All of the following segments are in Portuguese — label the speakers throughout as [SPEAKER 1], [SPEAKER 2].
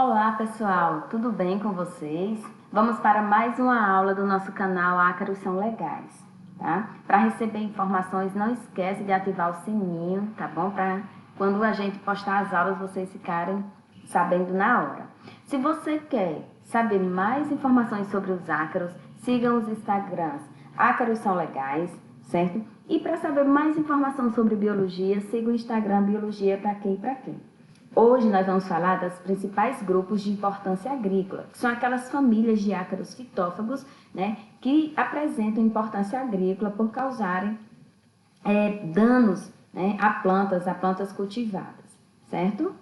[SPEAKER 1] Olá pessoal, tudo bem com vocês? Vamos para mais uma aula do nosso canal Ácaros São Legais, tá? Para receber informações, não esquece de ativar o sininho, tá bom? Para quando a gente postar as aulas, vocês ficarem sabendo na hora. Se você quer saber mais informações sobre os ácaros, sigam os Instagrams Ácaros São Legais, certo? E para saber mais informação sobre biologia, siga o Instagram Biologia para quem e para quem. Hoje nós vamos falar dos principais grupos de importância agrícola, que são aquelas famílias de ácaros fitófagos, né, que apresentam importância agrícola por causarem danos, né, a plantas cultivadas, certo?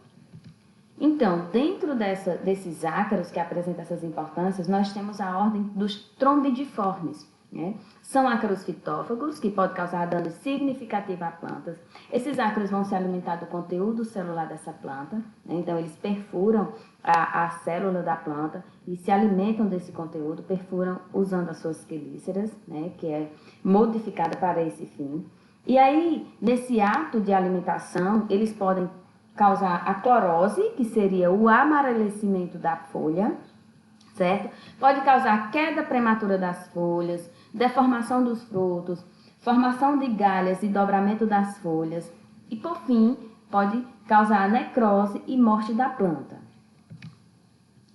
[SPEAKER 1] Então, dentro desses ácaros que apresentam essas importâncias, nós temos a ordem dos trombidiformes, né? São ácaros fitófagos que podem causar dano significativo a plantas. Esses ácaros vão se alimentar do conteúdo celular dessa planta, né? Então eles perfuram a célula da planta e se alimentam desse conteúdo, perfuram usando as suas quelíceras, né? Que é modificada para esse fim. E aí, nesse ato de alimentação, eles podem causar a clorose, que seria o amarelecimento da folha, certo? Pode causar queda prematura das folhas, deformação dos frutos, formação de galhas e dobramento das folhas e, por fim, pode causar necrose e morte da planta.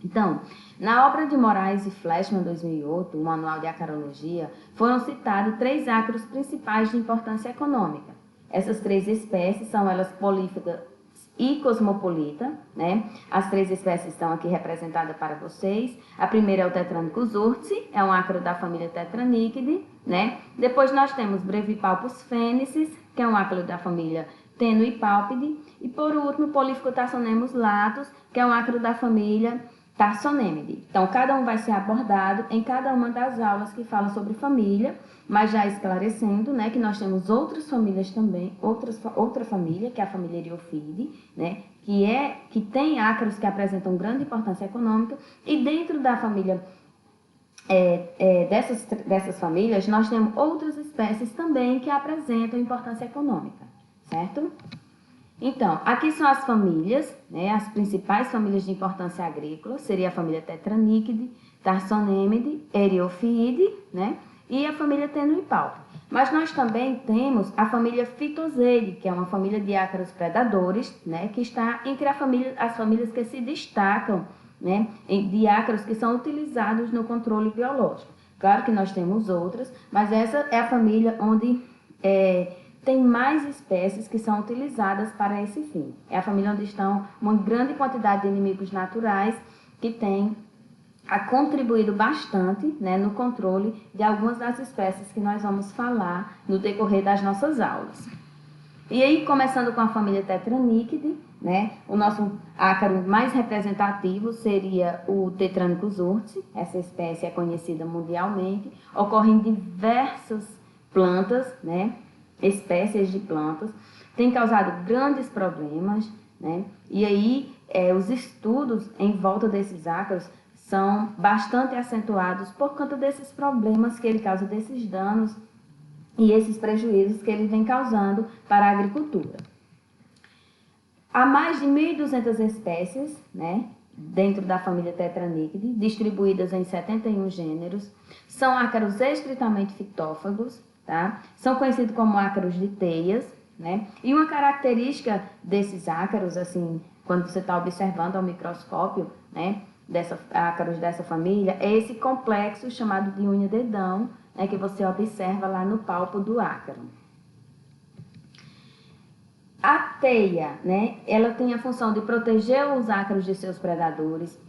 [SPEAKER 1] Então, na obra de Moraes e Fleshman, 2008, o Manual de Acarologia, foram citados 3 ácaros principais de importância econômica. Essas 3 espécies são elas polífaga e cosmopolita, né? As 3 espécies estão aqui representadas para vocês. A primeira é o Tetranicus urtice, é um ácaro da família Tetraniquidae, né? Depois nós temos Brevipalpus fenecis, que é um ácaro da família Tenuipalpidae. E por último, Polyphus tarsonemus latus, que é um ácaro da família Tarsonemidae. Então, cada um vai ser abordado em cada uma das aulas que falam sobre família, mas já esclarecendo, né, que nós temos outras famílias também, outra família, que é a família Eriophidae, né, que tem ácaros que apresentam grande importância econômica, e dentro da família dessas famílias, nós temos outras espécies também que apresentam importância econômica, certo? Então, aqui são as famílias, né, as principais famílias de importância agrícola, seria a família Tetraniquidae, Tarsonemidae, Eriophidae, né, e a família Tenuipalpi. Mas nós também temos a família Phytosaceae, que é uma família de ácaros predadores, né, que está entre as famílias que se destacam, né, de ácaros que são utilizados no controle biológico. Claro que nós temos outras, mas essa é a família onde tem mais espécies que são utilizadas para esse fim. É a família onde estão uma grande quantidade de inimigos naturais que tem contribuído bastante, né, no controle de algumas das espécies que nós vamos falar no decorrer das nossas aulas. E aí, começando com a família Tetraniquidae, né, o nosso ácaro mais representativo seria o Tetranicus urtice. Essa espécie é conhecida mundialmente, ocorre em diversas plantas, né, espécies de plantas, tem causado grandes problemas, né, e aí os estudos em volta desses ácaros são bastante acentuados por conta desses problemas que ele causa, desses danos e esses prejuízos que ele vem causando para a agricultura. Há mais de 1.200 espécies, né, dentro da família Tetraniquidae, distribuídas em 71 gêneros. São ácaros estritamente fitófagos, tá? São conhecidos como ácaros de teias, né? E uma característica desses ácaros, assim, quando você está observando ao microscópio, né, ácaros dessa família, é esse complexo chamado de unha-dedão, né, que você observa lá no palpo do ácaro. A teia, né, ela tem a função de proteger os ácaros de seus predadores,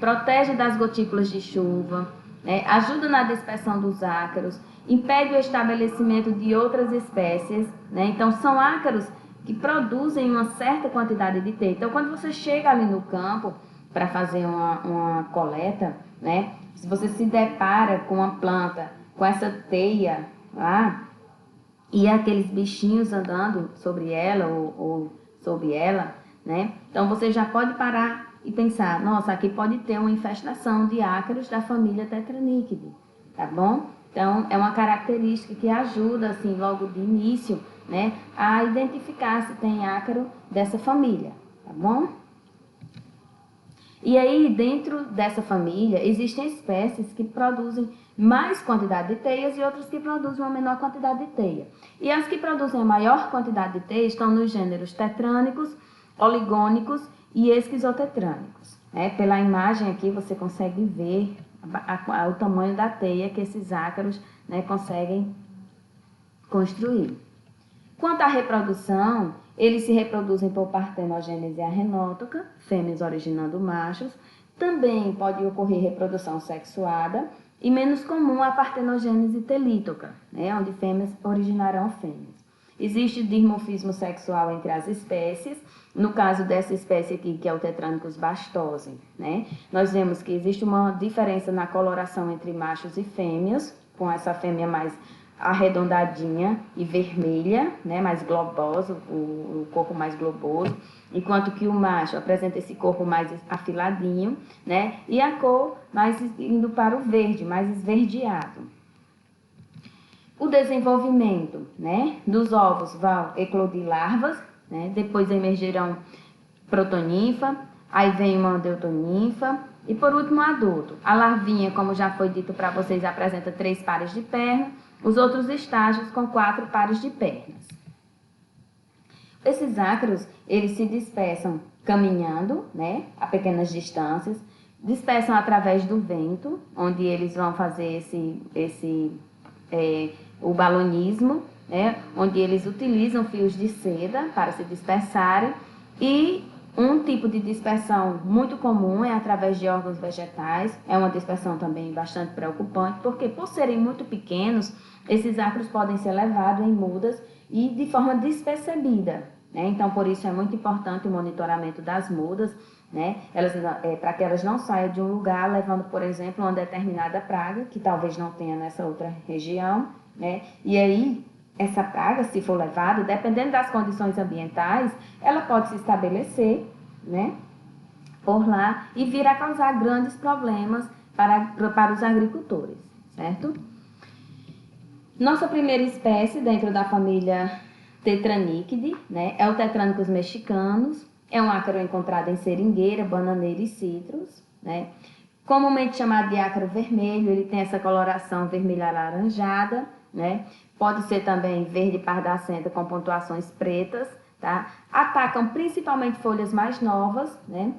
[SPEAKER 1] protege das gotículas de chuva, né, ajuda na dispersão dos ácaros, impede o estabelecimento de outras espécies, né? Então, são ácaros que produzem uma certa quantidade de teia. Então, quando você chega ali no campo para fazer uma coleta, né, se você se depara com uma planta com essa teia lá, e aqueles bichinhos andando sobre ela ou sobre ela, né? Então, você já pode parar e pensar, nossa, aqui pode ter uma infestação de ácaros da família Tetraniquidae, tá bom? Então, é uma característica que ajuda, assim, logo de início, né, a identificar se tem ácaro dessa família, tá bom? E aí, dentro dessa família, existem espécies que produzem mais quantidade de teias e outras que produzem uma menor quantidade de teia. E as que produzem a maior quantidade de teia estão nos gêneros tetrânicos, oligônicos e esquizotetrânicos. Pela imagem aqui você consegue ver o tamanho da teia que esses ácaros, né, conseguem construir. Quanto à reprodução, eles se reproduzem por partenogênese arenótoca, fêmeas originando machos. Também pode ocorrer reprodução sexuada e menos comum a partenogênese telítoca, né, onde fêmeas originarão fêmeas. Existe dimorfismo sexual entre as espécies. No caso dessa espécie aqui, que é o Tetranicus bastose, né, nós vemos que existe uma diferença na coloração entre machos e fêmeas, com essa fêmea mais arredondadinha e vermelha, né, mais globosa, o corpo mais globoso, enquanto que o macho apresenta esse corpo mais afiladinho, né, e a cor mais indo para o verde, mais esverdeado. O desenvolvimento, né, dos ovos vão eclodir larvas, né, depois emergirão protoninfa, aí vem uma deutoninfa e por último adulto. A larvinha, como já foi dito para vocês, apresenta 3 pares de pernas, os outros estágios com 4 pares de pernas. Esses ácaros, eles se dispersam caminhando, né, a pequenas distâncias, dispersam através do vento, onde eles vão fazer o balonismo, né, onde eles utilizam fios de seda para se dispersarem, e um tipo de dispersão muito comum é através de órgãos vegetais. É uma dispersão também bastante preocupante, porque por serem muito pequenos, esses ácaros podem ser levados em mudas e de forma despercebida, né? Então, por isso é muito importante o monitoramento das mudas, né? Para que elas não saiam de um lugar levando, por exemplo, uma determinada praga, que talvez não tenha nessa outra região, né? E aí, essa praga, se for levada, dependendo das condições ambientais, ela pode se estabelecer, né, por lá e vir a causar grandes problemas para os agricultores, certo? Nossa primeira espécie dentro da família Tetranichidae, né, é o Tetranicus mexicanus. É um ácaro encontrado em seringueira, bananeira e citros, né? Comumente chamado de ácaro vermelho, ele tem essa coloração vermelha alaranjada, né? Pode ser também verde pardacenta com pontuações pretas, tá? Atacam principalmente folhas mais novas, né?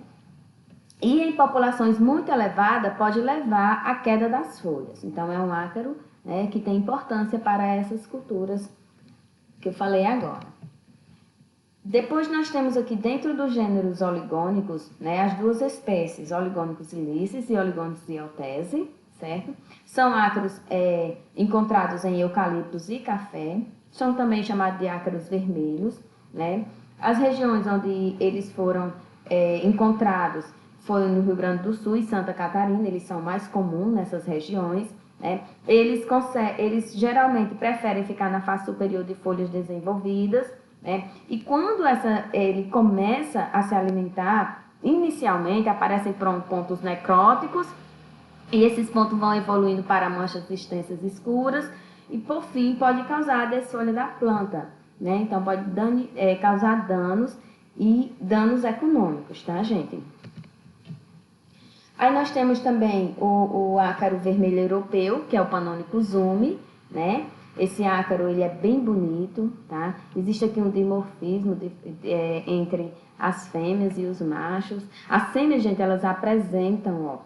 [SPEAKER 1] E em populações muito elevadas pode levar à queda das folhas. Então é um ácaro, né, que tem importância para essas culturas que eu falei agora. Depois nós temos aqui dentro dos gêneros oligônicos, né, as duas espécies, Oligônicos ilicis e Oligônicos iotese, certo? São ácaros encontrados em eucaliptos e café, são também chamados de ácaros vermelhos, né? As regiões onde eles foram encontrados foi no Rio Grande do Sul e Santa Catarina, eles são mais comuns nessas regiões, né? Eles geralmente preferem ficar na face superior de folhas desenvolvidas, né? E quando ele começa a se alimentar, inicialmente aparecem pontos necróticos, e esses pontos vão evoluindo para manchas extensas escuras e, por fim, pode causar a desfolha da planta, né? Então, pode causar danos e danos econômicos, tá, gente? Aí nós temos também o ácaro vermelho europeu, que é o Panonicus zumi, né? Esse ácaro, ele é bem bonito, tá? Existe aqui um dimorfismo entre as fêmeas e os machos. As fêmeas, gente, elas apresentam, ó,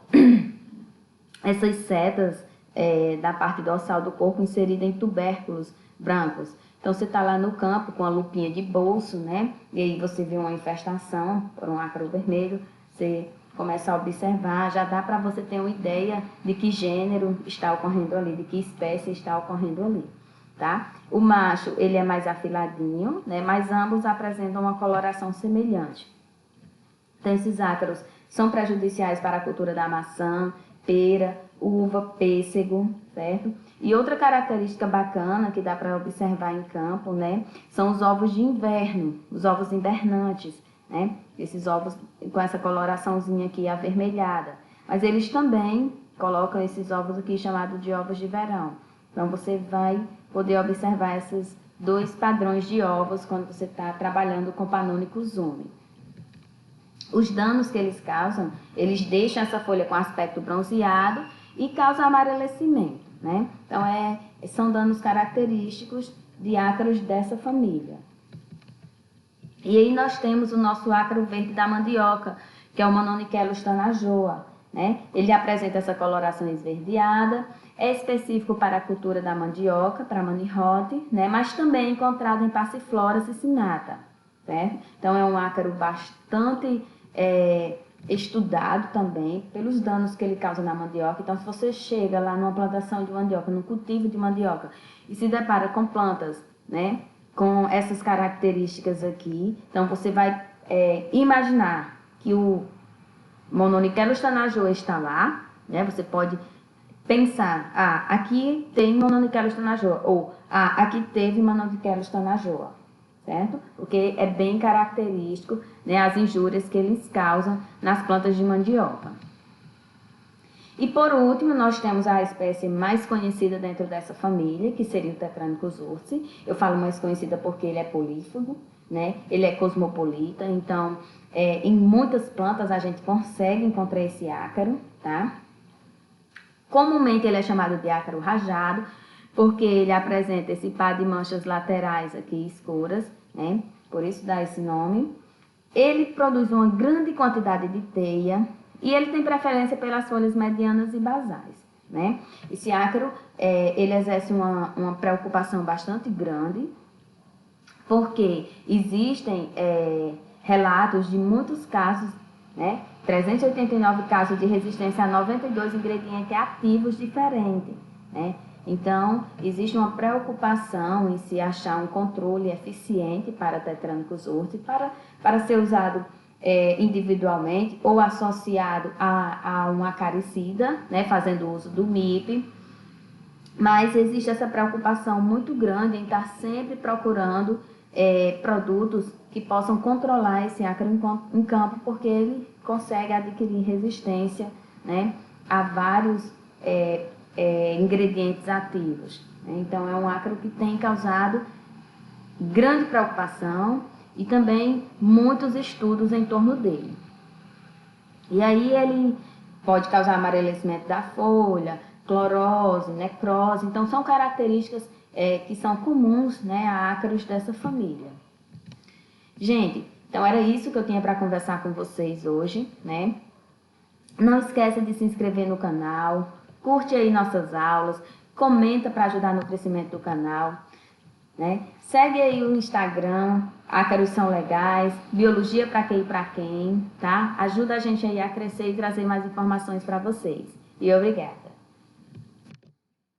[SPEAKER 1] essas setas da parte dorsal do corpo inserida em tubérculos brancos. Então, você está lá no campo com a lupinha de bolso, né? E aí você vê uma infestação por um ácaro vermelho, você começa a observar, já dá para você ter uma ideia de que gênero está ocorrendo ali, de que espécie está ocorrendo ali, tá? O macho, ele é mais afiladinho, né? Mas ambos apresentam uma coloração semelhante. Então, esses ácaros são prejudiciais para a cultura da maçã, pera, uva, pêssego, certo? E outra característica bacana que dá para observar em campo, né, são os ovos de inverno, os ovos invernantes, né? Esses ovos com essa coloraçãozinha aqui avermelhada. Mas eles também colocam esses ovos aqui chamados de ovos de verão. Então, você vai poder observar esses 2 padrões de ovos quando você está trabalhando com Panonicus zumi. os danos que eles causam, eles deixam essa folha com aspecto bronzeado e causam amarelecimento, né? Então, são danos característicos de ácaros dessa família. E aí nós temos o nosso ácaro verde da mandioca, que é o Mononychielus thanajoa, né? Ele apresenta essa coloração esverdeada, é específico para a cultura da mandioca, para a manihot, né? Mas também é encontrado em passiflora cicinata, certo? Então é um ácaro bastante estudado também pelos danos que ele causa na mandioca. Então, se você chega lá numa plantação de mandioca, num cultivo de mandioca, e se depara com plantas, né, com essas características aqui, então você vai imaginar que o Mononychielus thanajoa está lá, né? Você pode pensar, aqui tem Mononychielus thanajoa, ou aqui teve Mononychielus thanajoa, certo? Porque é bem característico, né, as injúrias que eles causam nas plantas de mandioca. E por último, nós temos a espécie mais conhecida dentro dessa família, que seria o Tetranychus ursi. Eu falo mais conhecida porque ele é polífago, né? Ele é cosmopolita, então em muitas plantas a gente consegue encontrar esse ácaro, tá? Comumente ele é chamado de ácaro rajado, porque ele apresenta esse par de manchas laterais aqui escuras, né? Por isso dá esse nome. Ele produz uma grande quantidade de teia e ele tem preferência pelas folhas medianas e basais, né? Esse ácaro, ele exerce uma preocupação bastante grande, porque existem relatos de muitos casos, né? 389 casos de resistência a 92 ingredientes ativos diferentes, né? Então, existe uma preocupação em se achar um controle eficiente para Tetranychus ursi, para ser usado individualmente ou associado a um acaricida, né, fazendo uso do MIP. Mas existe essa preocupação muito grande em estar sempre procurando produtos que possam controlar esse ácaro em campo, porque ele consegue adquirir resistência, né, a vários ingredientes ativos. Então, é um ácaro que tem causado grande preocupação e também muitos estudos em torno dele. E aí ele pode causar amarelecimento da folha, clorose, necrose. Então, são características que são comuns, né, a ácaros dessa família. Gente, então era isso que eu tinha para conversar com vocês hoje, né? Não esqueça de se inscrever no canal, curte aí nossas aulas, comenta para ajudar no crescimento do canal, né? Segue aí o Instagram, Ácaros São Legais, Biologia para quem e para quem, tá? Ajuda a gente aí a crescer e trazer mais informações para vocês. E obrigada!